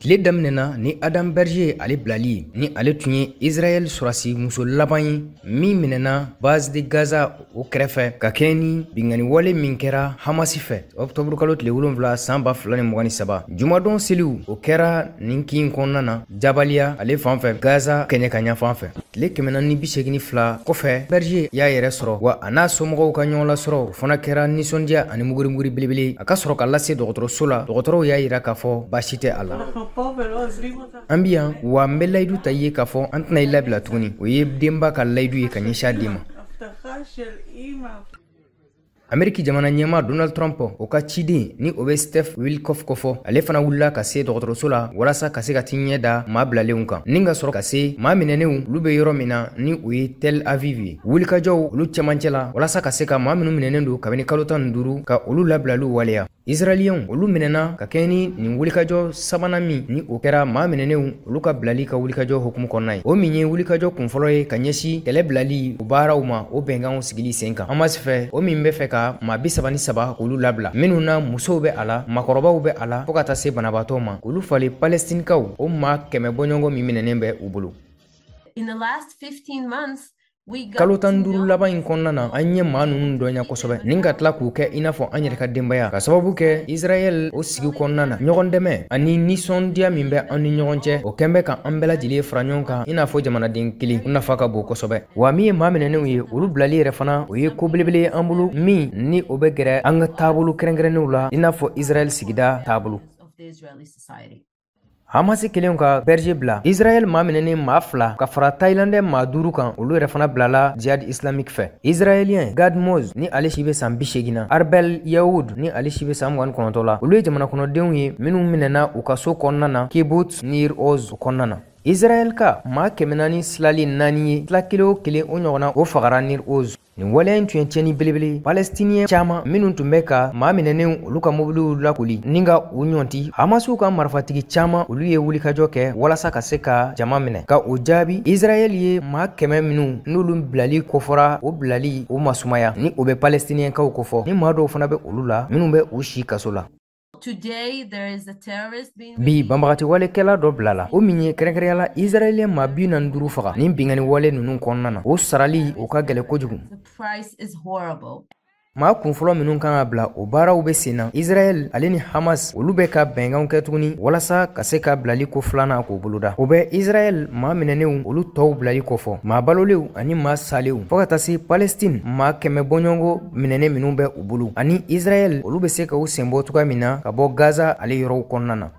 Tile daminɛna ni Adam Berger ale bilali ni ale tun ye Israel surasi muso laban ye min minɛna base de Gaza o kɛrɛfɛ ka kɛɲɛ ni bingani wale min kɛra Hamasi fɛ Octobre kalo tile 7 san 2023 jumadon seliw o kɛra nin kin kɔnɔna na Jabaliya ale fanfɛ Gaza kɛɲɛ ka ɲa fanfɛ tile 482 kɔfɛ Berger y'a yɛrɛ sɔrɔ wa a n'a somɔgɔw ka ɲɔgɔn lasɔrɔ o fana kɛra nisɔndiya ani mugurimuguri belebele a ka sɔrɔ ka lase dɔgɔtɔrɔso la dɔgɔtɔrɔw y'a yira k'a fɔ baasi tɛ a la. An bi yan wa n bɛ layidu ta i ye k'a fɔ an tɛna i labila tuguni o ye denba ka layidu ye ka ɲɛsin a den ma. Ameriki jamana ɲɛma Donald Trump o ka ciden ni o bɛ Steph Witkoff kɔfɔ ale fana wulila ka se dɔgɔtɔrɔso la walasa ka se ka t'i ɲɛ da maa bilalenw kan ni ka sɔrɔ ka se maa minɛnenw olu bɛ yɔrɔ min na ni o ye Tel Aviv ye wulikajɔw olu cɛmancɛ la walasa ka se ka maa minnu minɛnen don kabini kalo 15 ka olu labilaliw waleya. Israeliyɛnw olu minɛna ka kɛɲɛ ni nin wulikajɔ sabanan min ni o kɛra maa minɛnenw olu ka bilali ka wulikajɔ hukumu kɔnɔna ye o min ye wulikajɔ kunfɔlɔ ye ka ɲɛsin kɛlɛ bilali o baaraw ma o bɛnkanw sigili sen kan Hamas fɛ o min bɛ fɛ ka maa 33 olu labila minnu na musow bɛ a la makɔrɔbaw bɛ a la fo ka taa se banabaatɔ ma olu fali Palestinikaw o maa 100 bɔɲɔgɔn min minɛnen bɛ u bolo. In the last 15 months kalo 15 laban in kɔnɔna na an ye maa ninnu dɔnya kosɛbɛ ni ka tila k'u kɛ i n'a fɔ an yɛrɛ ka denbaya ka sababu kɛ Israel o sigi kɔnɔna na ɲɔgɔn dɛmɛ ani nisɔndiya min bɛ an ni ɲɔgɔn cɛ o kɛn bɛ ka an bɛɛ lajɛlen fara ɲɔgɔn kan i n'a fɔ jamanaden kelen o nafa ka bon kosɛbɛ wa min ye maa minɛnenw ye olu bilali yɛrɛ fana o ye ko belebele an bolo min ni o bɛ gɛrɛ an ka taabolo kɛrɛnkɛrɛnnenw la i n'a fɔ Israel sigida taabolo. Hamasi kelenw ka Berger bila Israel maa minɛnen maa 2 ka fara Thailandais maa 5 kan olu yɛrɛ fana bilala Jihad Islamique fɛ. Israelien Gad Moz ni ale si bɛ san 80 na Arbel Yahoud ni ale si bɛ san 29 la olu ye jamana kɔnɔdenw ye minnu minɛna u ka so kɔnɔna na Kibbutz Nir Oz kɔnɔna na. Israel ka maa 400 silali 4 ye tila kelen o kelen o ɲɔgɔnna o fagara Nir Oz. Nin waleya in tun ye tiɲɛni belebele Palestinien caman minnu tun bɛ ka maa minɛnenw olu ka mobiliw lakoli ni ka u ɲɔnti Hamasiw ka marifatigi caman olu ye wulikajɔ kɛ walasa ka se ka jama minɛ ka o jaabi Israel ye maa 100 minnu n'olu bilali kɔfɔra o bilali o masumaya ni o bɛ Palestinienkaw kɔfɔ ni maa dɔw fana bɛ olu la minnu bɛ u si kaso la. Bi banbagati walekɛla dɔ bilala o min ye kɛrɛnkɛrɛnya la Israelien maa 45 faga ni bingani wale ninnu kɔnɔna na o sarali o ka gɛlɛ kojugu. Maa kunfɔlɔ minnu kan ka bila o baaraw bɛ sen na Israel ale ni Hamas olu bɛ ka bɛnkanw kɛ tuguni walasa ka se ka bilali ko filanan k'o boloda o bɛ Israel maa minɛnenw olu tɔw bilali kɔfɔ maa balolenw ani maa salenw fo ka taa se Palestine maa 100 bɔɲɔgɔnko minɛnen minnu bɛ u bolo ani Israel olu bɛ se ka u sen bɔ cogoya min na ka bɔ Gaza ale yɔrɔw kɔnɔna na.